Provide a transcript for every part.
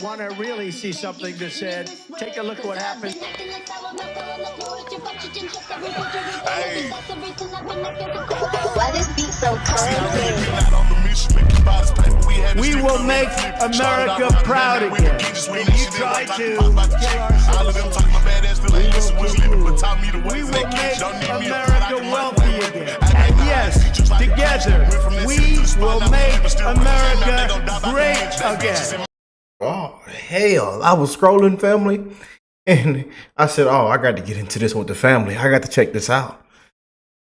Want to really see something that said, take a look at what happened. Hey. Why this beat so cold? We will make America proud again. And you try to kill we will make America wealthy again. And yes, together, we will make America great again. Oh, hell. I was scrolling, family, and I said, oh, I got to get into this with the family. I got to check this out.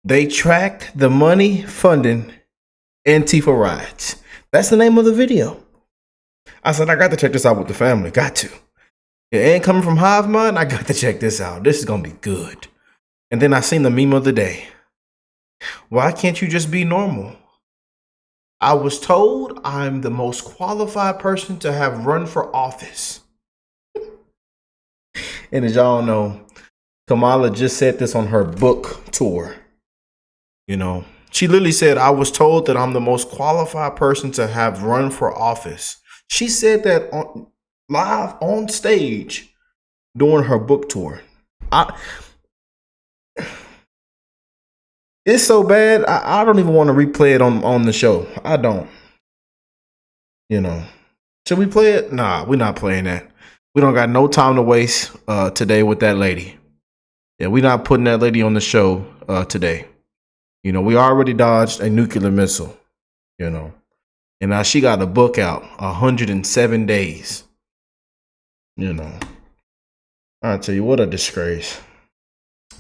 They tracked the money funding Antifa riots. That's the name of the video. I said, I got to check this out with the family. Got to. It ain't coming from Hive Mind. I got to check this out. This is going to be good. And then I seen the meme of the day. Why can't you just be normal? I was told I'm the most qualified person to have run for office. And as y'all know, Kamala just said this on her book tour. You know, she literally said, I was told that I'm the most qualified person to have run for office. She said that live on stage during her book tour. It's so bad, I don't even want to replay it on the show. I don't. You know. Should we play it? Nah, we're not playing that. We don't got no time to waste today with that lady. Yeah, we're not putting that lady on the show today. You know, we already dodged a nuclear missile. You know. And now she got a book out, 107 days. You know. I'll tell you, what a disgrace.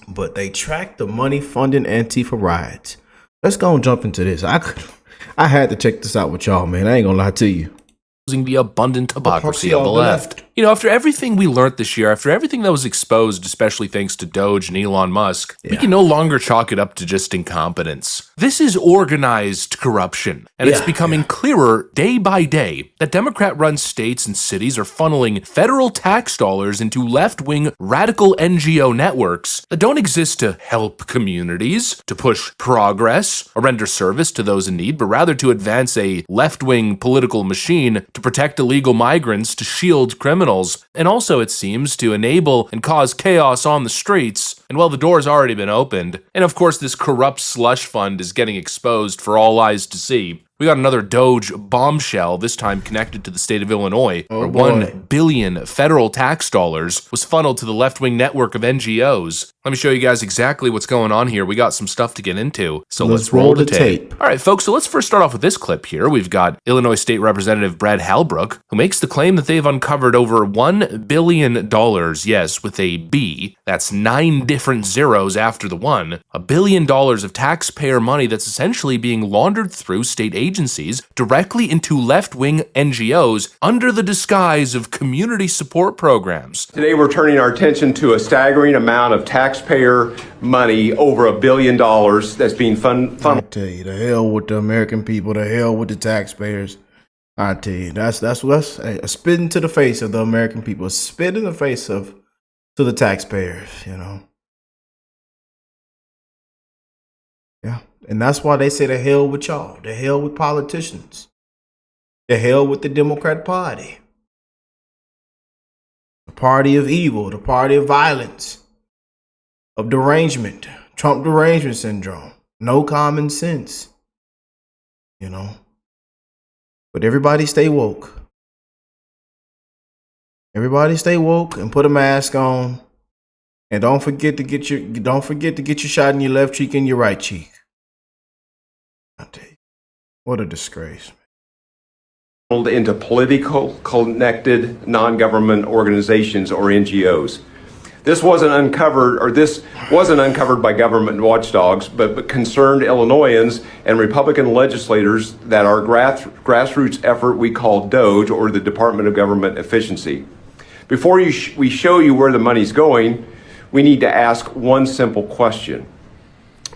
But they tracked the money funding Antifa riots. Let's go and jump into this. I had to check this out with y'all, man. I ain't gonna lie to you. The abundant hypocrisy of the left. You know, after everything we learned this year, after everything that was exposed, especially thanks to Doge and Elon Musk, we can no longer chalk it up to just incompetence. This is organized corruption, and it's becoming clearer day by day that Democrat-run states and cities are funneling federal tax dollars into left-wing radical NGO networks that don't exist to help communities, to push progress, or render service to those in need, but rather to advance a left-wing political machine to protect illegal migrants, to shield criminals, and also, it seems, to enable and cause chaos on the streets. And well, the door's already been opened. And of course, this corrupt slush fund is getting exposed for all eyes to see. We got another Doge bombshell, this time connected to the state of Illinois, where 1 billion federal tax dollars was funneled to the left-wing network of NGOs. Let me show you guys exactly what's going on here. We got some stuff to get into, so let's roll the tape. All right, folks, so let's first start off with this clip here. We've got Illinois State Representative Brad Halbrook, who makes the claim that they've uncovered over $1 billion, yes, with a B, that's 9 different zeros after the 1, $1 billion of taxpayer money that's essentially being laundered through state agencies directly into left-wing NGOs under the disguise of community support programs. Today we're turning our attention to a staggering amount of taxpayer money, over $1 billion, that's being funneled. I tell you, the hell with the American people, the hell with the taxpayers. I tell you, that's a spit into the face of the American people, a spit in the face to the taxpayers, you know. Yeah. And that's why they say the hell with y'all, the hell with politicians, the hell with the Democrat Party, the party of evil, the party of violence, of derangement, Trump derangement syndrome, no common sense, you know. But everybody stay woke. Everybody stay woke and put a mask on, and don't forget to get your shot in your left cheek and your right cheek. I tell you, what a disgrace. Into political connected non-government organizations or NGOs. This wasn't uncovered by government watchdogs, but concerned Illinoisans and Republican legislators that our grassroots effort we call Doge, or the Department of Government Efficiency. Before we show you where the money's going, we need to ask one simple question.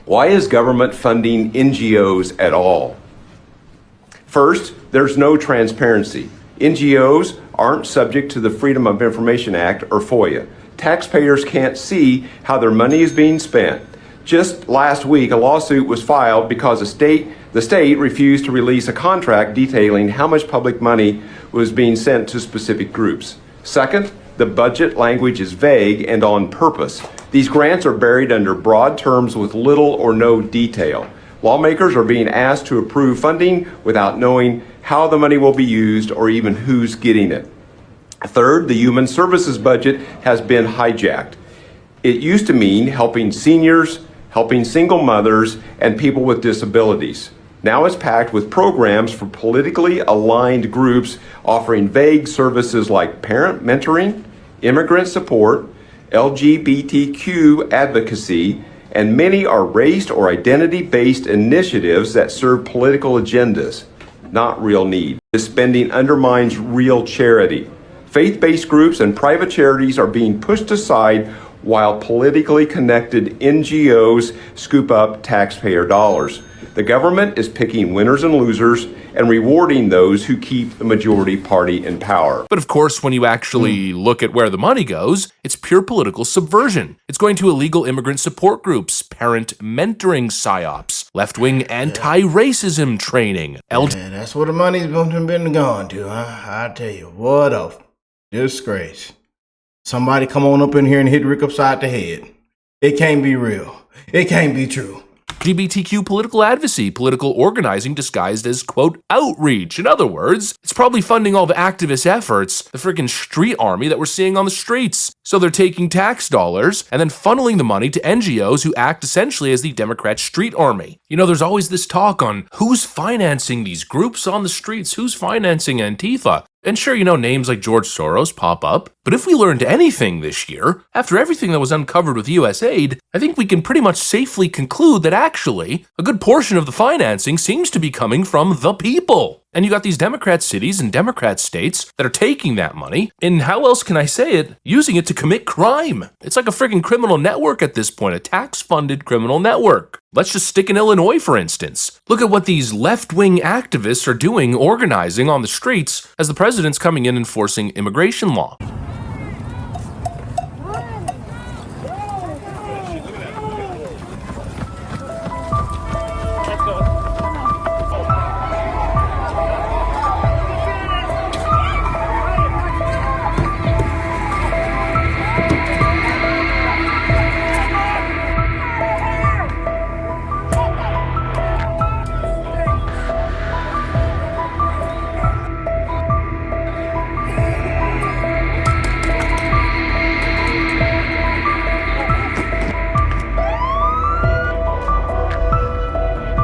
Why is government funding NGOs at all? First, there's no transparency. NGOs aren't subject to the Freedom of Information Act or FOIA. Taxpayers can't see how their money is being spent. Just last week, a lawsuit was filed because the state refused to release a contract detailing how much public money was being sent to specific groups. Second, the budget language is vague and on purpose. These grants are buried under broad terms with little or no detail. Lawmakers are being asked to approve funding without knowing how the money will be used or even who's getting it. Third, the human services budget has been hijacked. It used to mean helping seniors, helping single mothers, and people with disabilities. Now it's packed with programs for politically aligned groups offering vague services like parent mentoring, immigrant support, LGBTQ advocacy, and many are race or identity-based initiatives that serve political agendas, not real need. This spending undermines real charity. Faith-based groups and private charities are being pushed aside while politically connected NGOs scoop up taxpayer dollars. The government is picking winners and losers and rewarding those who keep the majority party in power. But of course, when you actually look at where the money goes, it's pure political subversion. It's going to illegal immigrant support groups, parent mentoring psyops, left-wing anti-racism training, Yeah, that's where the money's been gone to. I tell you, what a disgrace. Somebody come on up in here and hit Rick upside the head. It can't be real. It can't be true. LGBTQ political advocacy, political organizing disguised as, quote, outreach. In other words, it's probably funding all the activist efforts, the freaking street army that we're seeing on the streets. So they're taking tax dollars and then funneling the money to NGOs who act essentially as the Democrat street army. You know, there's always this talk on who's financing these groups on the streets, who's financing Antifa. And sure, you know, names like George Soros pop up, but if we learned anything this year, after everything that was uncovered with US aid, I think we can pretty much safely conclude that actually, a good portion of the financing seems to be coming from the people. And you got these Democrat cities and Democrat states that are taking that money, and how else can I say it, using it to commit crime. It's like a freaking criminal network at this point, a tax-funded criminal network. Let's just stick in Illinois, for instance. Look at what these left-wing activists are doing, organizing on the streets as the president's coming in enforcing immigration law.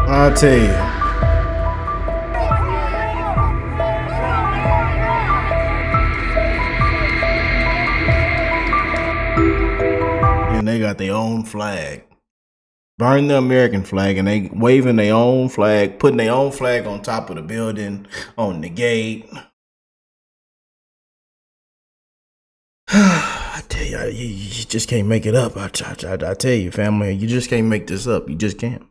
I tell you. And they got their own flag. Burn the American flag, and they waving their own flag, putting their own flag on top of the building, on the gate. I tell you, you just can't make it up. I tell you, family, you just can't make this up. You just can't.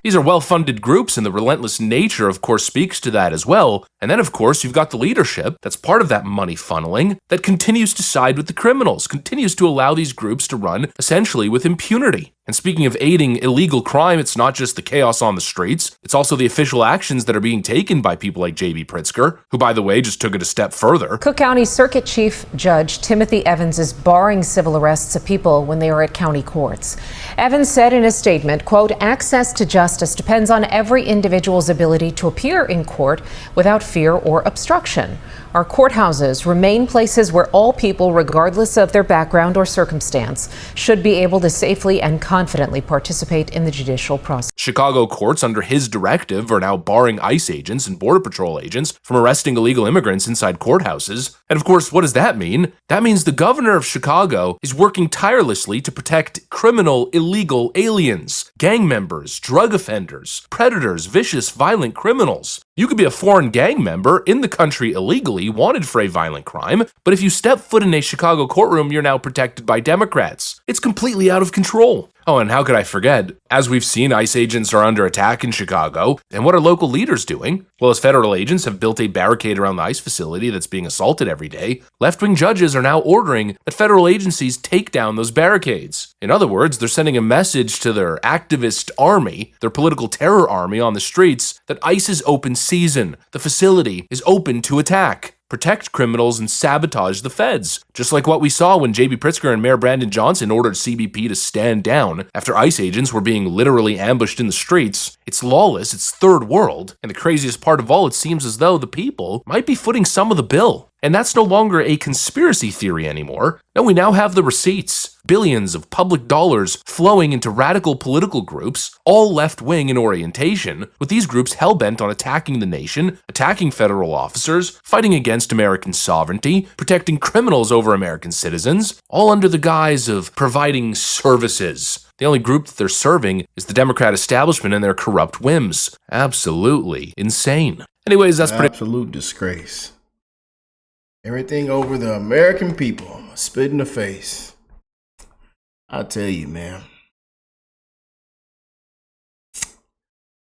These are well-funded groups, and the relentless nature, of course, speaks to that as well. And then, of course, you've got the leadership that's part of that money funneling that continues to side with the criminals, continues to allow these groups to run essentially with impunity. And speaking of aiding illegal crime, it's not just the chaos on the streets, it's also the official actions that are being taken by people like J.B. Pritzker, who, by the way, just took it a step further. Cook County Circuit Chief Judge Timothy Evans is barring civil arrests of people when they are at county courts. Evans said in a statement, quote, access to justice depends on every individual's ability to appear in court without fear or obstruction. Our courthouses remain places where all people, regardless of their background or circumstance, should be able to safely and confidently participate in the judicial process. Chicago courts, under his directive, are now barring ICE agents and Border Patrol agents from arresting illegal immigrants inside courthouses. And of course, what does that mean? That means the governor of Chicago is working tirelessly to protect criminal, illegal aliens, gang members, drug offenders, predators, vicious, violent criminals. You could be a foreign gang member in the country illegally, wanted for a violent crime, but if you step foot in a Chicago courtroom, you're now protected by Democrats. It's completely out of control. Oh, and how could I forget? As we've seen, ICE agents are under attack in Chicago. And what are local leaders doing? Well, as federal agents have built a barricade around the ICE facility that's being assaulted every day, left-wing judges are now ordering that federal agencies take down those barricades. In other words, they're sending a message to their activist army, their political terror army on the streets, that ICE is open season. The facility is open to attack, protect criminals, and sabotage the feds. Just like what we saw when J.B. Pritzker and Mayor Brandon Johnson ordered CBP to stand down after ICE agents were being literally ambushed in the streets. It's lawless, it's third world, and the craziest part of all, it seems as though the people might be footing some of the bill. And that's no longer a conspiracy theory anymore. No, we now have the receipts. Billions of public dollars flowing into radical political groups, all left-wing in orientation, with these groups hell-bent on attacking the nation, attacking federal officers, fighting against American sovereignty, protecting criminals over American citizens, all under the guise of providing services. The only group that they're serving is the Democrat establishment and their corrupt whims. Absolutely insane. Anyways, that's pretty... Absolute disgrace. Everything over the American people. Spit in the face. I tell you, man.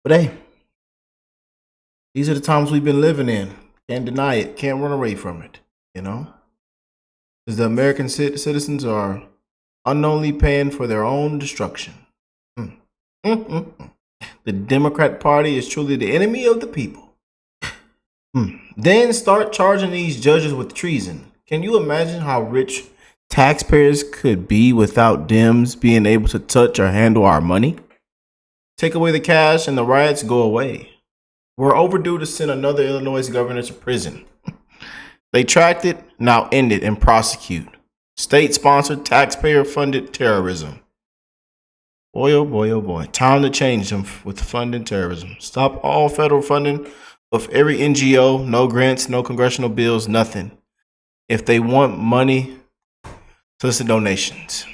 But hey, these are the times we've been living in. Can't deny it. Can't run away from it. You know? Because the American citizens are unknowingly paying for their own destruction. The Democrat Party is truly the enemy of the people. Then start charging these judges with treason. Can you imagine how rich taxpayers could be without Dems being able to touch or handle our money? Take away the cash and the riots go away. We're overdue to send another Illinois governor to prison. They tracked it, now end it and prosecute. State-sponsored, taxpayer-funded terrorism. Boy, oh boy, oh boy. Time to change them with funding terrorism. Stop all federal funding of every NGO, no grants, no congressional bills, nothing. If they want money, solicit donations.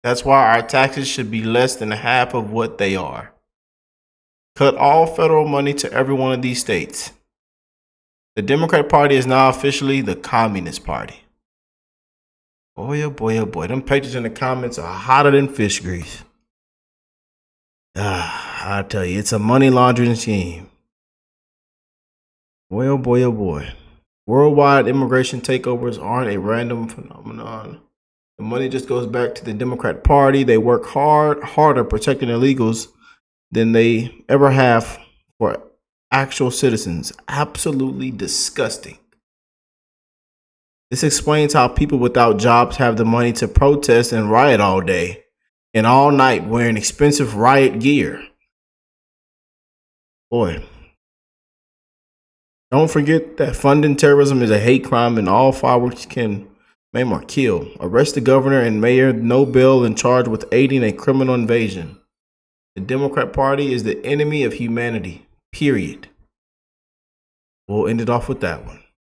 That's why our taxes should be less than half of what they are. Cut all federal money to every one of these states. The Democrat Party is now officially the Communist Party. Boy, oh boy, oh boy. Them pictures in the comments are hotter than fish grease. I tell you, it's a money laundering scheme. Boy, oh boy, oh boy. Worldwide immigration takeovers aren't a random phenomenon. The money just goes back to the Democrat Party. They work harder protecting illegals than they ever have for actual citizens. Absolutely disgusting. This explains how people without jobs have the money to protest and riot all day and all night wearing expensive riot gear. Boy. Don't forget that funding terrorism is a hate crime and all fireworks can maim or kill. Arrest the governor and mayor, no bail, and charged with aiding a criminal invasion. The Democrat Party is the enemy of humanity, period. We'll end it off with that one.